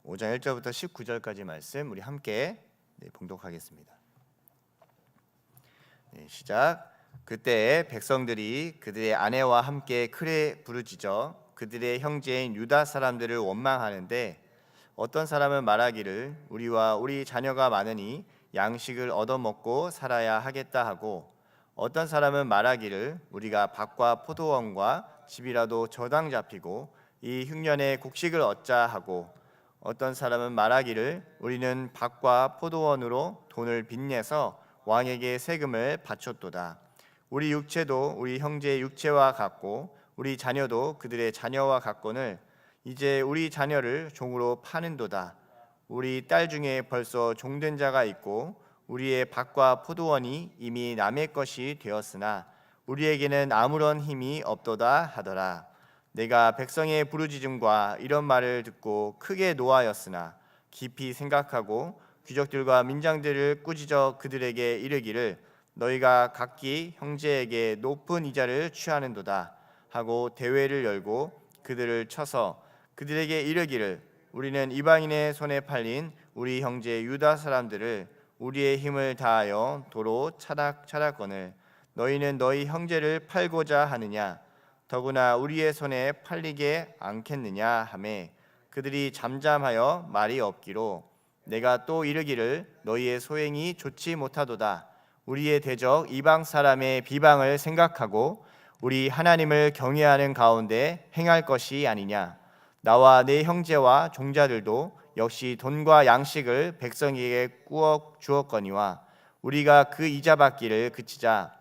5장 1절부터 19절까지 말씀 우리 함께 봉독하겠습니다. 시작. 그때 백성들이 그들의 아내와 함께 크게 부르짖어 그들의 형제인 유다 사람들을 원망하는데 어떤 사람은 말하기를 우리와 우리 자녀가 많으니 양식을 얻어먹고 살아야 하겠다 하고, 어떤 사람은 말하기를 우리가 밭과 포도원과 집이라도 저당 잡히고 이 흉년에 곡식을 얻자 하고, 어떤 사람은 말하기를 우리는 밭과 포도원으로 돈을 빚내서 왕에게 세금을 바쳤도다. 우리 육체도 우리 형제의 육체와 같고 우리 자녀도 그들의 자녀와 같거늘 이제 우리 자녀를 종으로 파는도다. 우리 딸 중에 벌써 종된 자가 있고 우리의 밭과 포도원이 이미 남의 것이 되었으나 우리에게는 아무런 힘이 없도다 하더라. 내가 백성의 부르짖음과 이런 말을 듣고 크게 노하였으나 깊이 생각하고 귀족들과 민장들을 꾸짖어 그들에게 이르기를 너희가 각기 형제에게 높은 이자를 취하는도다 하고 대회를 열고 그들을 쳐서 그들에게 이르기를 우리는 이방인의 손에 팔린 우리 형제 유다 사람들을 우리의 힘을 다하여 도로 찾았거늘 너희는 너희 형제를 팔고자 하느냐? 더구나 우리의 손에 팔리게 않겠느냐 하매 그들이 잠잠하여 말이 없기로 내가 또 이르기를 너희의 소행이 좋지 못하도다. 우리의 대적 이방 사람의 비방을 생각하고 우리 하나님을 경외하는 가운데 행할 것이 아니냐. 나와 내 형제와 종자들도 역시 돈과 양식을 백성에게 꾸어 주었거니와 우리가 그 이자 받기를 그치자.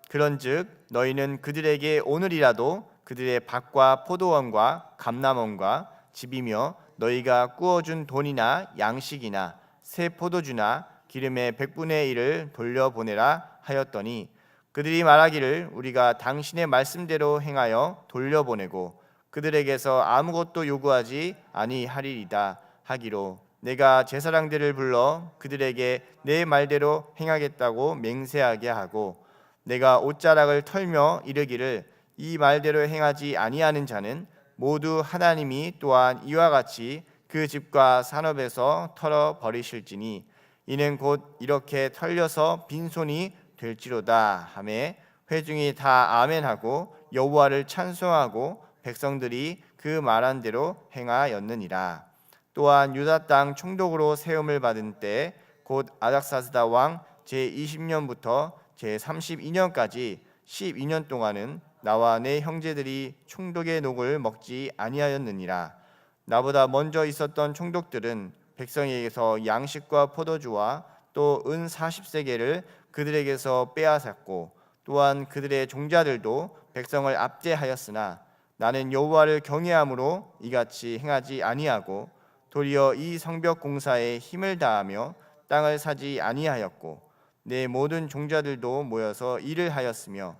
그런즉 너희는 그들에게 오늘이라도 그들의 밭과 포도원과 감람원과 집이며 너희가 꾸어준 돈이나 양식이나 새 포도주나 기름의 100분의 1을 돌려보내라 하였더니 그들이 말하기를 우리가 당신의 말씀대로 행하여 돌려보내고 그들에게서 아무것도 요구하지 아니하리이다 하기로 내가 제사장들을 불러 그들에게 내 말대로 행하겠다고 맹세하게 하고 내가 옷자락을 털며 이르기를 이 말대로 행하지 아니하는 자는 모두 하나님이 또한 이와 같이 그 집과 산업에서 털어 버리실지니 이는 곧 이렇게 털려서 빈손이 될지로다 하매 회중이 다 아멘하고 여호와를 찬송하고 백성들이 그 말한 대로 행하였느니라. 또한 유다 땅 총독으로 세움을 받은 때 곧 아닥사스다 왕 제20년부터 제32년까지 12년 동안은 나와 내 형제들이 총독의 녹을 먹지 아니하였느니라. 나보다 먼저 있었던 총독들은 백성에게서 양식과 포도주와 또 은 40세겔을 그들에게서 빼앗았고 또한 그들의 종자들도 백성을 압제하였으나 나는 여호와를 경외함으로 이같이 행하지 아니하고 도리어 이 성벽 공사에 힘을 다하며 땅을 사지 아니하였고 내 모든 종자들도 모여서 일을 하였으며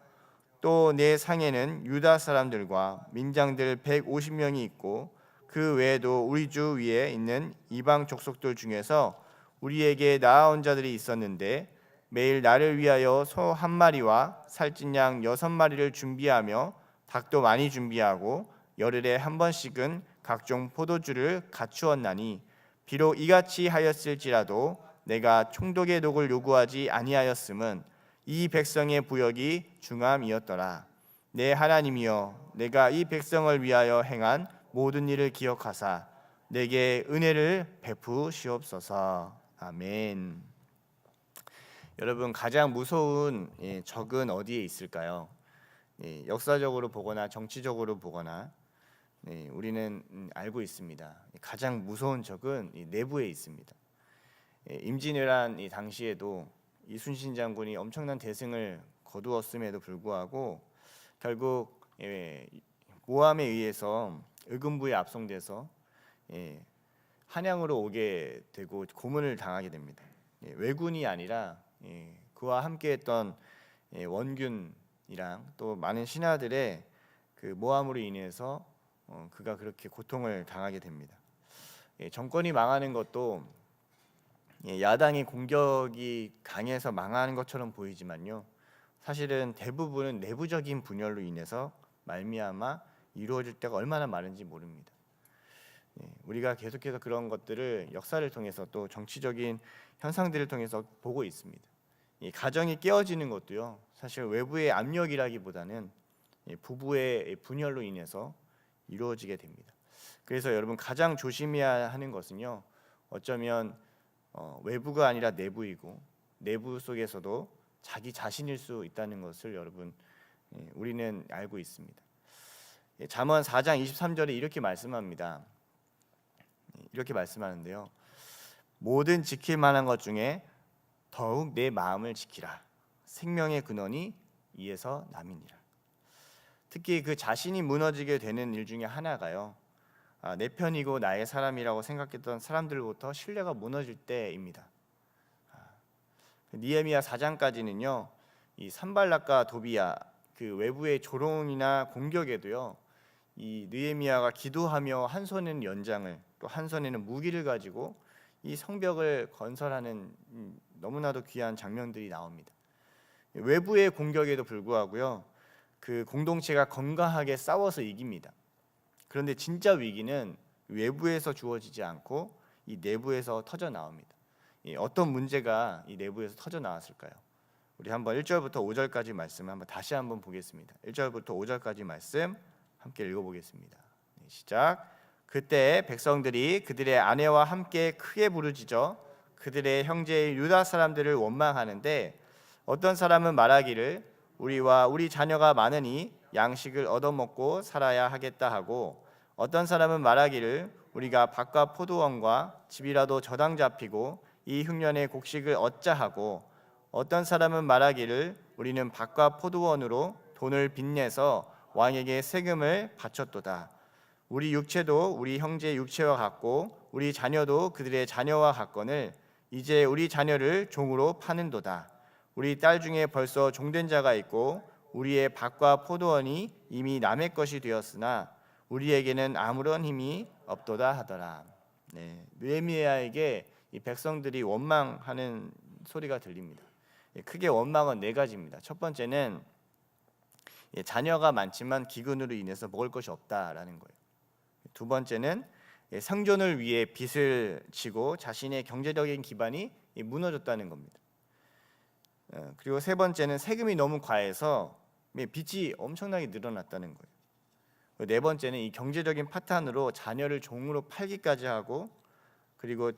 또 내 상에는 유다 사람들과 민장들 150명이 있고 그 외에도 우리 주 위에 있는 이방 족속들 중에서 우리에게 나아온 자들이 있었는데 매일 나를 위하여 소 한 마리와 살찐 양 6마리를 준비하며 닭도 많이 준비하고 열흘에 한 번씩은 각종 포도주를 갖추었나니 비록 이같이 하였을지라도 내가 총독의 녹을 요구하지 아니하였음은 이 백성의 부역이 중함이었더라. 내 하나님이여 내가 이 백성을 위하여 행한 모든 일을 기억하사 내게 은혜를 베푸시옵소서. 아멘. 여러분 가장 무서운 적은 어디에 있을까요? 역사적으로 보거나 정치적으로 보거나 우리는 알고 있습니다. 가장 무서운 적은 내부에 있습니다. 임진왜란 당시에도 이순신 장군이 엄청난 대승을 거두었음에도 불구하고 결국 모함에 의해서 의금부에 압송돼서 한양으로 오게 되고 고문을 당하게 됩니다. 왜군이 아니라 그와 함께했던 원균이랑 또 많은 신하들의 그 모함으로 인해서 그가 그렇게 고통을 당하게 됩니다. 정권이 망하는 것도 야당의 공격이 강해서 망하는 것처럼 보이지만요, 사실은 대부분은 내부적인 분열로 인해서 말미암아 이루어질 때가 얼마나 많은지 모릅니다. 우리가 계속해서 그런 것들을 역사를 통해서 또 정치적인 현상들을 통해서 보고 있습니다. 이 가정이 깨어지는 것도요, 사실 외부의 압력이라기보다는 부부의 분열로 인해서 이루어지게 됩니다. 그래서 여러분 가장 조심해야 하는 것은요, 어쩌면 외부가 아니라 내부이고 내부 속에서도 자기 자신일 수 있다는 것을 여러분 우리는 알고 있습니다. 잠언 4장 23절에 이렇게 말씀합니다. 이렇게 말씀하는데요, 모든 지킬 만한 것 중에 더욱 내 마음을 지키라. 생명의 근원이 이에서 남이니라. 특히 그 자신이 무너지게 되는 일 중에 하나가요, 내 편이고 나의 사람이라고 생각했던 사람들로부터 신뢰가 무너질 때입니다. 느헤미야 4장까지는요, 이 산발락과 도비야 그 외부의 조롱이나 공격에도요, 이 느헤미야가 기도하며 한 손에는 연장을 또 한 손에는 무기를 가지고 이 성벽을 건설하는 너무나도 귀한 장면들이 나옵니다. 외부의 공격에도 불구하고요, 그 공동체가 건강하게 싸워서 이깁니다. 그런데 진짜 위기는 외부에서 주어지지 않고 이 내부에서 터져 나옵니다. 어떤 문제가 이 내부에서 터져 나왔을까요? 우리 한번 1절부터 5절까지 말씀을 한번 다시 한번 보겠습니다. 1절부터 5절까지 말씀 함께 읽어보겠습니다. 시작. 그때 백성들이 그들의 아내와 함께 크게 부르짖어 그들의 형제의 유다 사람들을 원망하는데, 어떤 사람은 말하기를 우리와 우리 자녀가 많으니 양식을 얻어먹고 살아야 하겠다 하고, 어떤 사람은 말하기를 우리가 밭과 포도원과 집이라도 저당 잡히고 이 흉년에 곡식을 얻자 하고, 어떤 사람은 말하기를 우리는 밭과 포도원으로 돈을 빚내서 왕에게 세금을 바쳤도다. 우리 육체도 우리 형제의 육체와 같고 우리 자녀도 그들의 자녀와 같거늘 이제 우리 자녀를 종으로 파는도다. 우리 딸 중에 벌써 종된 자가 있고 우리의 밭과 포도원이 이미 남의 것이 되었으나 우리에게는 아무런 힘이 없도다 하더라. 느헤미야에게 이 백성들이 원망하는 소리가 들립니다. 크게 원망은 네 가지입니다. 첫 번째는 자녀가 많지만 기근으로 인해서 먹을 것이 없다라는 거예요. 두 번째는 생존을 위해 빚을 지고 자신의 경제적인 기반이 무너졌다는 겁니다. 그리고 세 번째는 세금이 너무 과해서 빚이 엄청나게 늘어났다는 거예요. 네 번째는 이 경제적인 파탄으로 자녀를 종으로 팔기까지 하고, 그리고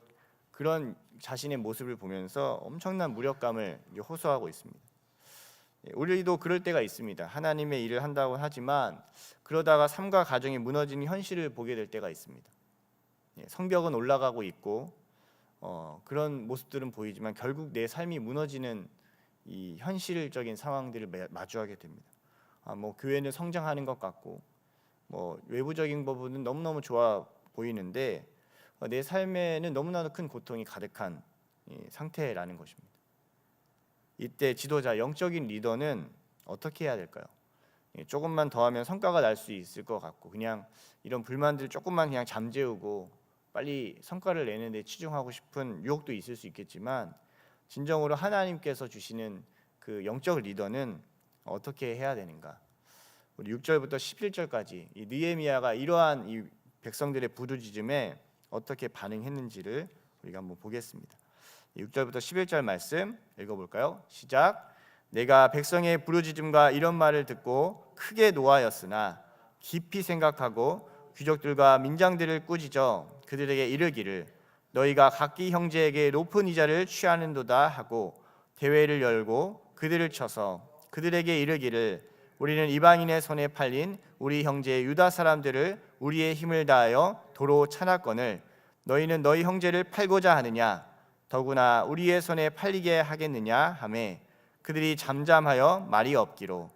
그런 자신의 모습을 보면서 엄청난 무력감을 호소하고 있습니다. 우리도 그럴 때가 있습니다. 하나님의 일을 한다고 하지만 그러다가 삶과 가정이 무너지는 현실을 보게 될 때가 있습니다. 성벽은 올라가고 있고 그런 모습들은 보이지만 결국 내 삶이 무너지는 이 현실적인 상황들을 마주하게 됩니다. 교회는 성장하는 것 같고 외부적인 부분은 너무너무 좋아 보이는데 내 삶에는 너무나도 큰 고통이 가득한 상태라는 것입니다. 이때 지도자, 영적인 리더는 어떻게 해야 될까요? 조금만 더 하면 성과가 날 수 있을 것 같고 그냥 이런 불만들 조금만 그냥 잠재우고 빨리 성과를 내는 데 치중하고 싶은 유혹도 있을 수 있겠지만, 진정으로 하나님께서 주시는 그 영적 리더는 어떻게 해야 되는가? 우리 6절부터 11절까지 이 느헤미야가 이러한 이 백성들의 부르짖음에 어떻게 반응했는지를 우리가 한번 보겠습니다. 6절부터 11절 말씀 읽어볼까요? 시작. 내가 백성의 부르짖음과 이런 말을 듣고 크게 노하였으나 깊이 생각하고 귀족들과 민장들을 꾸짖어 그들에게 이르기를 너희가 각기 형제에게 높은 이자를 취하는도다 하고 대회를 열고 그들을 쳐서 그들에게 이르기를 우리는 이방인의 손에 팔린 우리 형제 유다 사람들을 우리의 힘을 다하여 도로 쳐놨거늘 너희는 너희 형제를 팔고자 하느냐? 더구나 우리의 손에 팔리게 하겠느냐 하매 그들이 잠잠하여 말이 없기로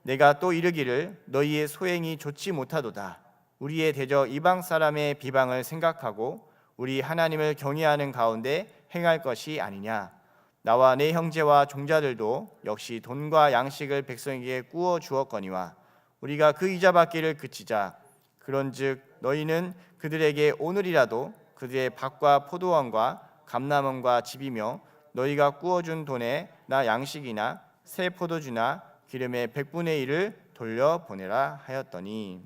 내가 또 이르기를 너희의 소행이 좋지 못하도다. 우리의 대적 이방 사람의 비방을 생각하고 우리 하나님을 경외하는 가운데 행할 것이 아니냐. 나와 내 형제와 종자들도 역시 돈과 양식을 백성에게 꾸어 주었거니와 우리가 그 이자 받기를 그치자. 그런즉 너희는 그들에게 오늘이라도 그들의 밭과 포도원과 감람원과 집이며 너희가 꾸어준 돈에 나 양식이나 새 포도주나 기름의 100분의 1을 돌려보내라 하였더니,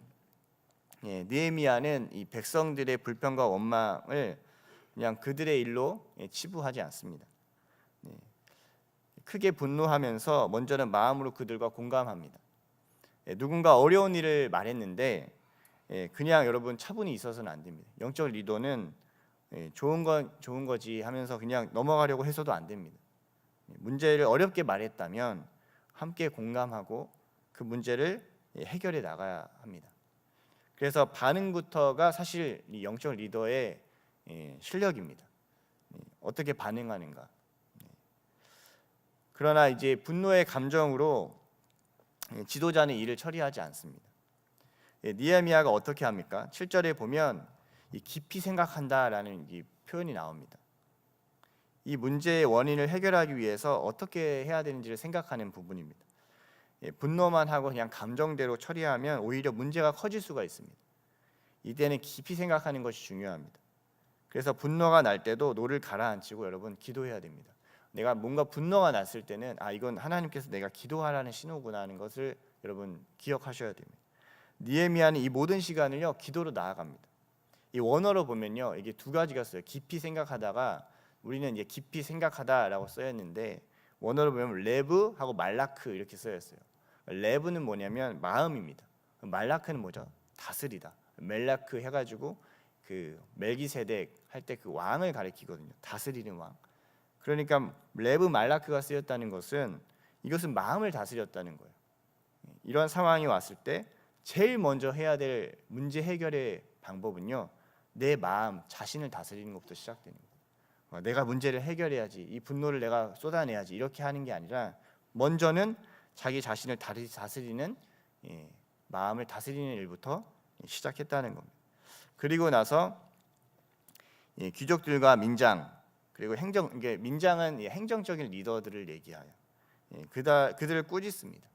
느헤미야는 이 백성들의 불평과 원망을 그냥 그들의 일로 치부하지 않습니다. 크게 분노하면서 먼저는 마음으로 그들과 공감합니다. 누군가 어려운 일을 말했는데 그냥 여러분 차분히 있어서는 안 됩니다. 영적 리더는 좋은 건 좋은 거지 하면서 그냥 넘어가려고 해서도 안 됩니다. 문제를 어렵게 말했다면 함께 공감하고 그 문제를 해결해 나가야 합니다. 그래서 반응부터가 사실 이 영적 리더의 실력입니다. 어떻게 반응하는가. 그러나 이제 분노의 감정으로 지도자는 일을 처리하지 않습니다. 느헤미야가 어떻게 합니까? 7절에 보면 깊이 생각한다라는 이 표현이 나옵니다. 이 문제의 원인을 해결하기 위해서 어떻게 해야 되는지를 생각하는 부분입니다. 분노만 하고 그냥 감정대로 처리하면 오히려 문제가 커질 수가 있습니다. 이때는 깊이 생각하는 것이 중요합니다. 그래서 분노가 날 때도 노를 가라앉히고 여러분 기도해야 됩니다. 내가 뭔가 분노가 났을 때는 이건 하나님께서 내가 기도하라는 신호구나 하는 것을 여러분 기억하셔야 됩니다. 느헤미야는 이 모든 시간을요 기도로 나아갑니다. 이 원어로 보면요 이게 두 가지가 써요. 깊이 생각하다가 우리는 이제 깊이 생각하다라고 써였는데 원어로 보면 레브하고 말라크 이렇게 써였어요. 레브는 뭐냐면 마음입니다. 말라크는 뭐죠? 다스리다. 멜라크 해가지고 그 멜기세덱 할 때 그 왕을 가리키거든요. 다스리는 왕. 그러니까 레브 말라크가 쓰였다는 것은 이것은 마음을 다스렸다는 거예요. 이런 상황이 왔을 때 제일 먼저 해야 될 문제 해결의 방법은요 내 마음 자신을 다스리는 것부터 시작되는 거예요. 내가 문제를 해결해야지, 이 분노를 내가 쏟아내야지 이렇게 하는 게 아니라 먼저는 자기 자신을 다스리는 마음을 다스리는 일부터 시작했다는 겁니다. 그리고 나서 귀족들과 민장 그리고 이게 민장은 행정적인 리더들을 얘기하여 그들을 꾸짖습니다.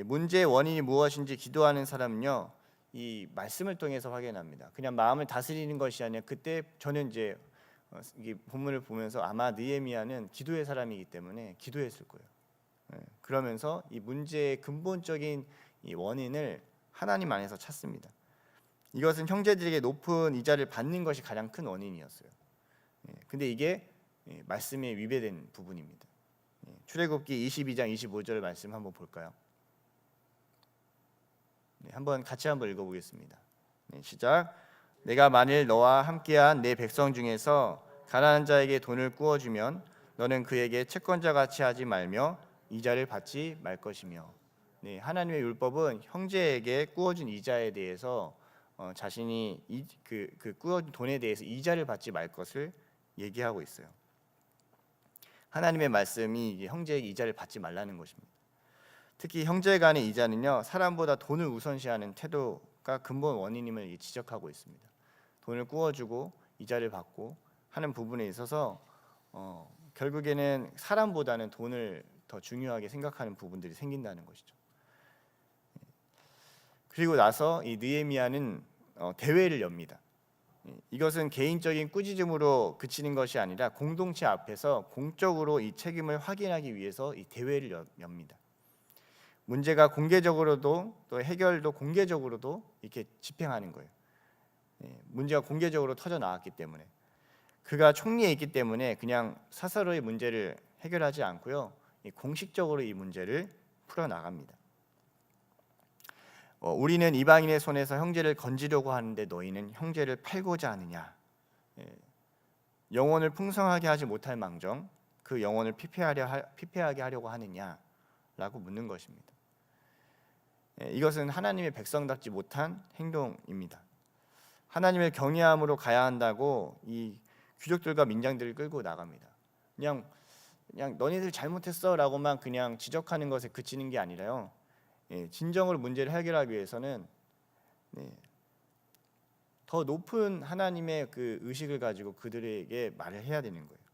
문제의 원인이 무엇인지 기도하는 사람은요 이 말씀을 통해서 확인합니다. 그냥 마음을 다스리는 것이 아니라 그때 저는 이제 이 본문을 보면서 아마 느헤미야는 기도의 사람이기 때문에 기도했을 거예요. 그러면서 이 문제의 근본적인 이 원인을 하나님 안에서 찾습니다. 이것은 형제들에게 높은 이자를 받는 것이 가장 큰 원인이었어요. 근데 이게 말씀에 위배된 부분입니다. 출애굽기 22장 25절 말씀 한번 볼까요? 한번 같이 한번 읽어보겠습니다. 시작. 내가 만일 너와 함께한 내 백성 중에서 가난한 자에게 돈을 꾸어주면 너는 그에게 채권자 같이 하지 말며 이자를 받지 말 것이며. 하나님의 율법은 형제에게 꾸어준 이자에 대해서 자신이 그 꾸어준 돈에 대해서 이자를 받지 말 것을 얘기하고 있어요. 하나님의 말씀이 형제에게 이자를 받지 말라는 것입니다. 특히 형제 간의 이자는요 사람보다 돈을 우선시하는 태도가 근본 원인임을 지적하고 있습니다. 돈을 꾸어주고 이자를 받고 하는 부분에 있어서 결국에는 사람보다는 돈을 더 중요하게 생각하는 부분들이 생긴다는 것이죠. 그리고 나서 이 느헤미야는 대회를 엽니다. 이것은 개인적인 꾸짖음으로 그치는 것이 아니라 공동체 앞에서 공적으로 이 책임을 확인하기 위해서 이 대회를 엽니다. 문제가 공개적으로도 또 해결도 공개적으로도 이렇게 집행하는 거예요. 문제가 공개적으로 터져 나왔기 때문에 그가 총리에 있기 때문에 그냥 사사로이 문제를 해결하지 않고요 공식적으로 이 문제를 풀어 나갑니다. 우리는 이방인의 손에서 형제를 건지려고 하는데 너희는 형제를 팔고자 하느냐? 영혼을 풍성하게 하지 못할 망정 그 영혼을 피폐하게 하려고 하느냐라고 묻는 것입니다. 이것은 하나님의 백성답지 못한 행동입니다. 하나님을 경외함으로 가야 한다고 이 귀족들과 민장들을 끌고 나갑니다. 그냥 너희들 잘못했어라고만 그냥 지적하는 것에 그치는 게 아니라요. 진정으로 문제를 해결하기 위해서는 더 높은 하나님의 그 의식을 가지고 그들에게 말을 해야 되는 거예요.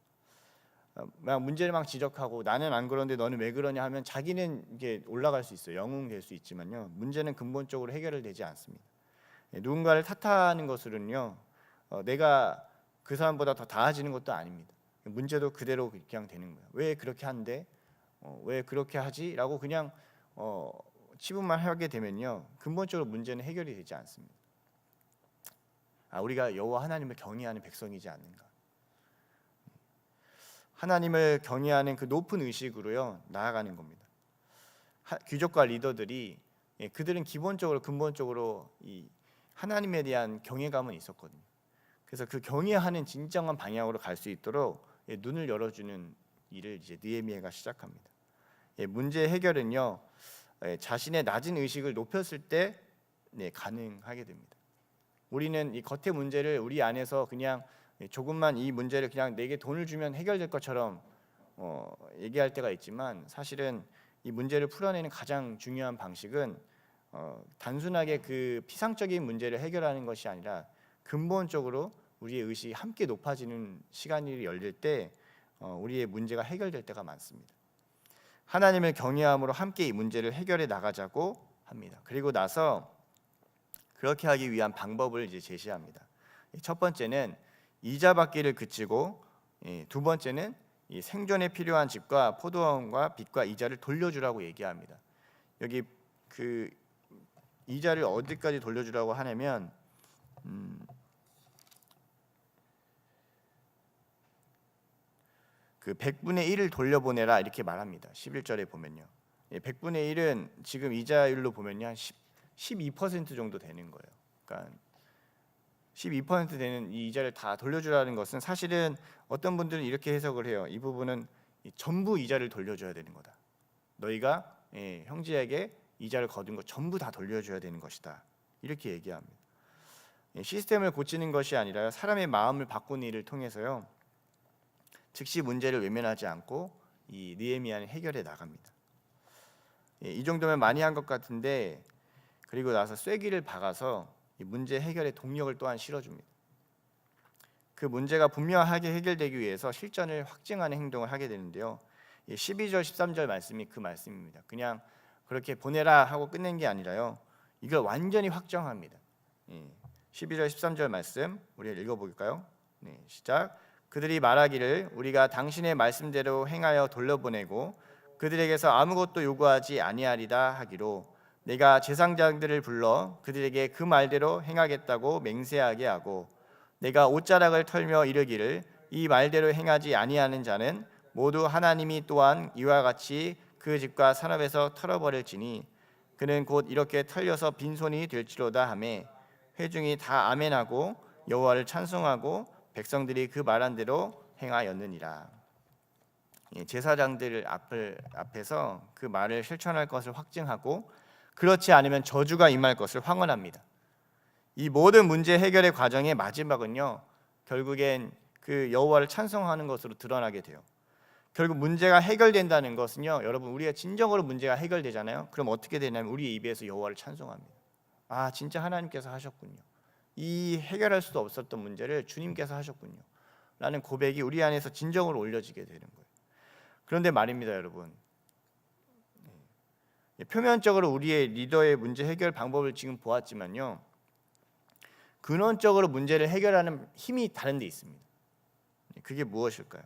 문제를 막 지적하고 나는 안 그런데 너는 왜 그러냐 하면 자기는 이게 올라갈 수 있어요. 영웅될 수 있지만요. 문제는 근본적으로 해결되지 않습니다. 누군가를 탓하는 것으로는요. 내가 그 사람보다 더 나아지는 것도 아닙니다. 문제도 그대로 그냥 되는 거예요. 왜 그렇게 한대? 왜 그렇게 하지? 라고 그냥 치부만 하게 되면요. 근본적으로 문제는 해결이 되지 않습니다. 우리가 여호와 하나님을 경외하는 백성이지 않는가. 하나님을 경외하는 그 높은 의식으로요 나아가는 겁니다. 귀족과 리더들이 그들은 기본적으로 근본적으로 이 하나님에 대한 경외감은 있었거든요. 그래서 그 경외하는 진정한 방향으로 갈 수 있도록 눈을 열어주는 일을 이제 느헤미야가 시작합니다. 문제 해결은요 자신의 낮은 의식을 높였을 때 가능하게 됩니다. 우리는 이 겉의 문제를 우리 안에서 그냥 조금만 이 문제를 그냥 내게 돈을 주면 해결될 것처럼 얘기할 때가 있지만, 사실은 이 문제를 풀어내는 가장 중요한 방식은 단순하게 그 피상적인 문제를 해결하는 것이 아니라 근본적으로 우리의 의식이 함께 높아지는 시간이 열릴 때 우리의 문제가 해결될 때가 많습니다. 하나님을 경외함으로 함께 이 문제를 해결해 나가자고 합니다. 그리고 나서 그렇게 하기 위한 방법을 이제 제시합니다. 첫 번째는 이자 받기를 그치고, 두 번째는 이 생존에 필요한 집과 포도원과 빚과 이자를 돌려주라고 얘기합니다. 여기 그 이자를 어디까지 돌려주라고 하냐면 그 100분의 1을 돌려보내라 이렇게 말합니다. 11절에 보면요. 100분의 1은 지금 이자율로 보면요 한 12% 정도 되는 거예요. 그러니까 12% 되는 이 이자를 다 돌려주라는 것은, 사실은 어떤 분들은 이렇게 해석을 해요. 이 부분은 전부 이자를 돌려줘야 되는 거다. 너희가 형제에게 이자를 거둔 거 전부 다 돌려줘야 되는 것이다. 이렇게 얘기합니다. 시스템을 고치는 것이 아니라 사람의 마음을 바꾸는 일을 통해서요 즉시 문제를 외면하지 않고 이 느헤미야는 해결해 나갑니다. 이 정도면 많이 한 것 같은데, 그리고 나서 쐐기를 박아서 이 문제 해결의 동력을 또한 실어줍니다. 그 문제가 분명하게 해결되기 위해서 실전을 확증하는 행동을 하게 되는데요. 12절 13절 말씀이 그 말씀입니다. 그냥 그렇게 보내라 하고 끝낸 게 아니라요 이걸 완전히 확정합니다. 12절 13절 말씀 우리 읽어볼까요? 시작. 그들이 말하기를 우리가 당신의 말씀대로 행하여 돌려보내고 그들에게서 아무것도 요구하지 아니하리다 하기로 내가 제사장들을 불러 그들에게 그 말대로 행하겠다고 맹세하게 하고, 내가 옷자락을 털며 이르기를 이 말대로 행하지 아니하는 자는 모두 하나님이 또한 이와 같이 그 집과 산업에서 털어버릴지니 그는 곧 이렇게 털려서 빈손이 될지로다 하매, 회중이 다 아멘하고 여호와를 찬송하고 백성들이 그 말한 대로 행하였느니라. 제사장들 앞에서 그 말을 실천할 것을 확증하고, 그렇지 않으면 저주가 임할 것을 황언합니다. 이 모든 문제 해결의 과정의 마지막은요 결국엔 그 여호와를 찬송하는 것으로 드러나게 돼요. 결국 문제가 해결된다는 것은요 여러분, 우리가 진정으로 문제가 해결되잖아요. 그럼 어떻게 되냐면 우리의 입에서 여호와를 찬송합니다. 진짜 하나님께서 하셨군요. 이 해결할 수도 없었던 문제를 주님께서 하셨군요 라는 고백이 우리 안에서 진정으로 올려지게 되는 거예요. 그런데 말입니다 여러분, 표면적으로 우리의 리더의 문제 해결 방법을 지금 보았지만요 근원적으로 문제를 해결하는 힘이 다른 데 있습니다. 그게 무엇일까요?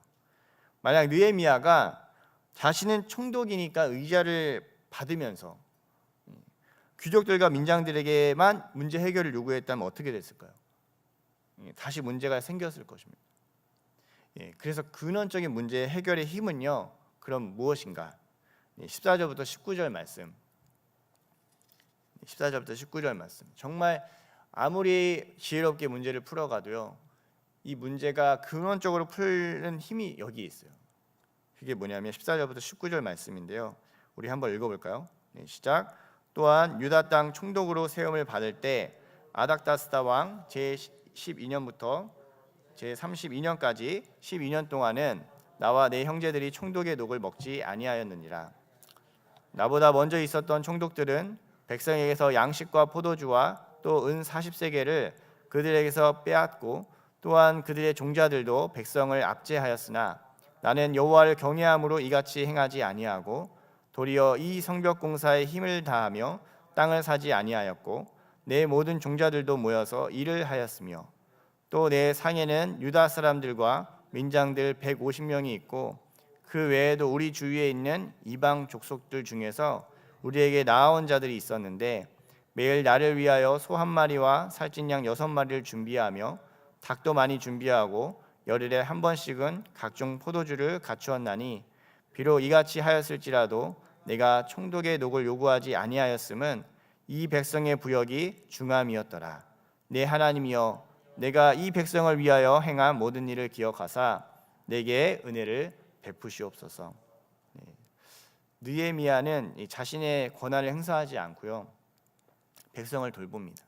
만약 느헤미야가 자신은 총독이니까 의자를 받으면서 귀족들과 민장들에게만 문제 해결을 요구했다면 어떻게 됐을까요? 다시 문제가 생겼을 것입니다. 그래서 근원적인 문제 해결의 힘은요 그럼 무엇인가? 14절부터 19절 말씀. 14절부터 19절 말씀. 정말 아무리 지혜롭게 문제를 풀어가도요 이 문제가 근원적으로 풀는 힘이 여기 있어요. 그게 뭐냐면 14절부터 19절 말씀인데요. 우리 한번 읽어볼까요? 시작. 또한 유다 땅 총독으로 세움을 받을 때 아닥다스다 왕 제12년부터 제32년까지 12년 동안은 나와 내 형제들이 총독의 녹을 먹지 아니하였느니라. 나보다 먼저 있었던 총독들은 백성에게서 양식과 포도주와 또 은 40세겔을 그들에게서 빼앗고, 또한 그들의 종자들도 백성을 압제하였으나 나는 여호와를 경외함으로 이같이 행하지 아니하고 도리어 이 성벽 공사에 힘을 다하며 땅을 사지 아니하였고, 내 모든 종자들도 모여서 일을 하였으며, 또 내 상에는 유다 사람들과 민장들 150명이 있고, 그 외에도 우리 주위에 있는 이방 족속들 중에서 우리에게 나아온 자들이 있었는데 매일 나를 위하여 소 한 마리와 살찐 양 6마리를 준비하며 닭도 많이 준비하고 열흘에 한 번씩은 각종 포도주를 갖추었나니 비록 이같이 하였을지라도 내가 총독의 녹을 요구하지 아니하였음은 이 백성의 부역이 중함이었더라. 내 하나님이여, 내가 이 백성을 위하여 행한 모든 일을 기억하사 내게 은혜를 베푸시옵소서. 느헤미야는 자신의 권한을 행사하지 않고요, 백성을 돌봅니다.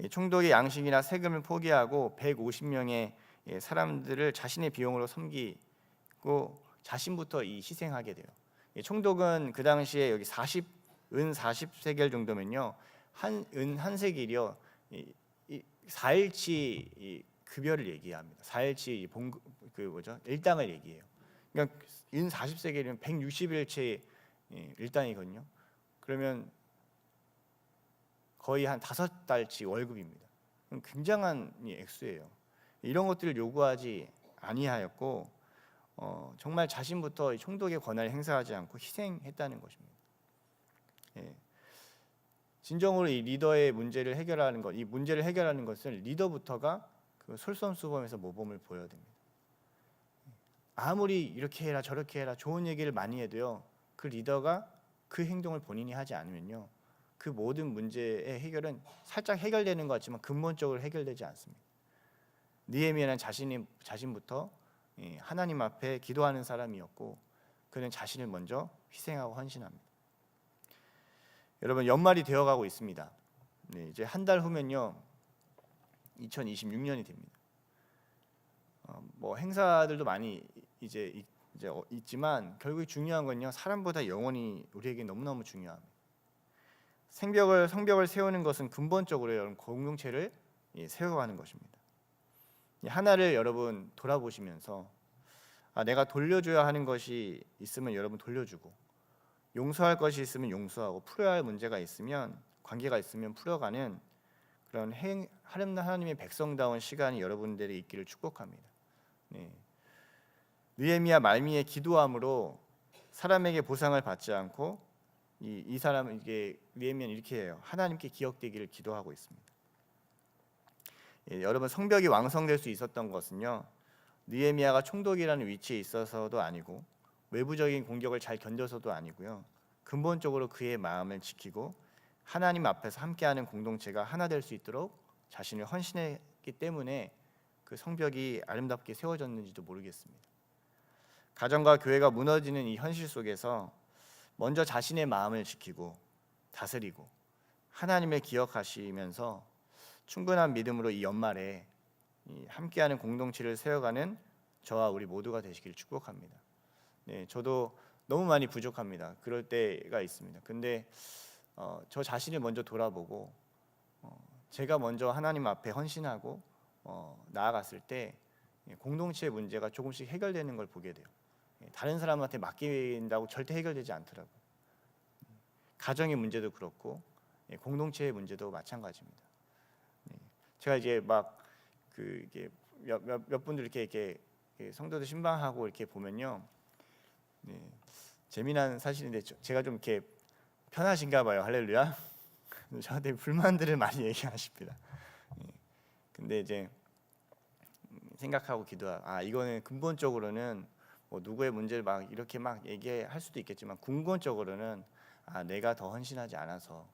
총독의 양식이나 세금을 포기하고 150명의 사람들을 자신의 비용으로 섬기고 자신부터 희생하게 돼요. 총독은 그 당시에 여기 은 40세겔 정도면요, 은 한 세겔이요 4일치 급여를 얘기합니다. 4일치 일당을 얘기해요. 그러니까 은 40세겔이면 160일치 일당이거든요. 그러면 거의 한 5달치 월급입니다. 굉장한 액수예요. 이런 것들을 요구하지 아니하였고 정말 자신부터 총독의 권한을 행사하지 않고 희생했다는 것입니다. 진정으로 이 리더의 문제를 해결하는 것, 이 문제를 해결하는 것은 리더부터가 그 솔선수범해서 모범을 보여야 됩니다. 아무리 이렇게 해라 저렇게 해라 좋은 얘기를 많이 해도요, 그 리더가 그 행동을 본인이 하지 않으면요, 그 모든 문제의 해결은 살짝 해결되는 것 같지만 근본적으로 해결되지 않습니다. 느헤미야는 자신부터 하나님 앞에 기도하는 사람이었고 그는 자신을 먼저 희생하고 헌신합니다. 여러분, 연말이 되어가고 있습니다. 이제 한 달 후면요 2026년이 됩니다. 뭐 행사들도 많이 이제 있지만 결국 중요한 건요, 사람보다 영혼이 우리에게 너무너무 중요합니다. 성벽을 세우는 것은 근본적으로 여러분 공동체를 세워가는 것입니다. 하나를 여러분 돌아보시면서 내가 돌려줘야 하는 것이 있으면 여러분 돌려주고, 용서할 것이 있으면 용서하고, 풀어야 할 문제가 있으면, 관계가 있으면 풀어가는 그런 하나님의 백성다운 시간이 여러분들이 있기를 축복합니다. 느헤미야 말미에 기도함으로 사람에게 보상을 받지 않고 이 사람은 느헤미야는 이렇게 해요. 하나님께 기억되기를 기도하고 있습니다. 여러분, 성벽이 완성될 수 있었던 것은요, 느헤미야가 총독이라는 위치에 있어서도 아니고 외부적인 공격을 잘 견뎌서도 아니고요, 근본적으로 그의 마음을 지키고 하나님 앞에서 함께하는 공동체가 하나 될 수 있도록 자신을 헌신했기 때문에 그 성벽이 아름답게 세워졌는지도 모르겠습니다. 가정과 교회가 무너지는 이 현실 속에서 먼저 자신의 마음을 지키고 다스리고 하나님을 기억하시면서 충분한 믿음으로 이 연말에 함께하는 공동체를 세워가는 저와 우리 모두가 되시기를 축복합니다. 저도 너무 많이 부족합니다. 그럴 때가 있습니다. 근데 저 자신을 먼저 돌아보고 제가 먼저 하나님 앞에 헌신하고 나아갔을 때 공동체의 문제가 조금씩 해결되는 걸 보게 돼요. 다른 사람한테 맡긴다고 절대 해결되지 않더라고요. 가정의 문제도 그렇고 공동체의 문제도 마찬가지입니다. 제가 이제 몇 분들 이렇게 성도들 신방하고 이렇게 보면요, 재미난 사실인데 제가 좀 이렇게 편하신가 봐요. 할렐루야. 저한테 불만들을 많이 얘기하십니다. 근데 이제 생각하고 기도하고, 이거는 근본적으로는 뭐 누구의 문제를 이렇게 얘기할 수도 있겠지만 근본적으로는 내가 더 헌신하지 않아서,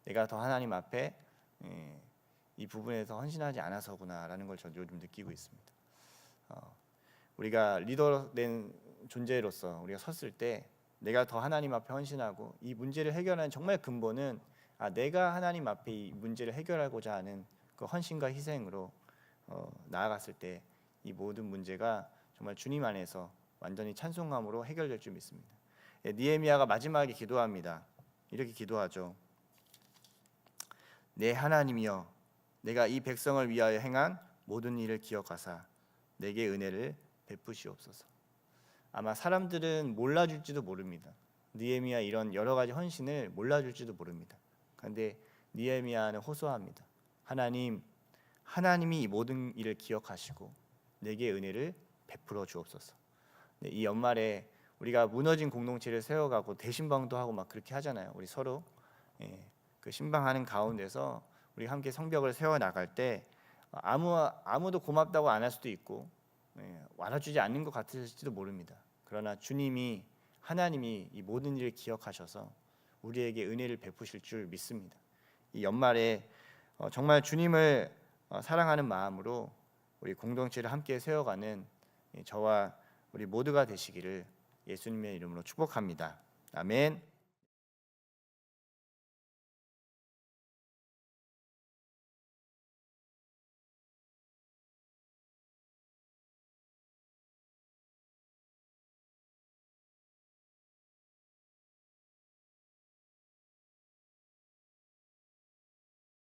내가 더 하나님 앞에 이 부분에서 헌신하지 않아서구나라는 걸 저는 요즘 느끼고 있습니다. 우리가 리더된 존재로서 우리가 섰을 때 내가 더 하나님 앞에 헌신하고 이 문제를 해결하는 정말 근본은 내가 하나님 앞에 이 문제를 해결하고자 하는 그 헌신과 희생으로 나아갔을 때 이 모든 문제가 정말 주님 안에서 완전히 찬송함으로 해결될 줄 믿습니다. 느헤미야가 마지막에 기도합니다. 이렇게 기도하죠. 내 하나님이여, 내가 이 백성을 위하여 행한 모든 일을 기억하사 내게 은혜를 베푸시옵소서. 아마 사람들은 몰라줄지도 모릅니다. 느헤미야 이런 여러 가지 헌신을 몰라줄지도 모릅니다. 그런데 느헤미야는 호소합니다. 하나님이 이 모든 일을 기억하시고 내게 은혜를 베풀어 주옵소서. 이 연말에 우리가 무너진 공동체를 세워가고 대신방도 하고 그렇게 하잖아요. 우리 서로 그 신방하는 가운데서 우리 함께 성벽을 세워 나갈 때 아무도 고맙다고 안 할 수도 있고 알아주지 않는 것 같을지도 모릅니다. 그러나 하나님이 이 모든 일을 기억하셔서 우리에게 은혜를 베푸실 줄 믿습니다. 이 연말에 정말 주님을 사랑하는 마음으로 우리 공동체를 함께 세워가는 저와 우리 모두가 되시기를 예수님의 이름으로 축복합니다. 아멘.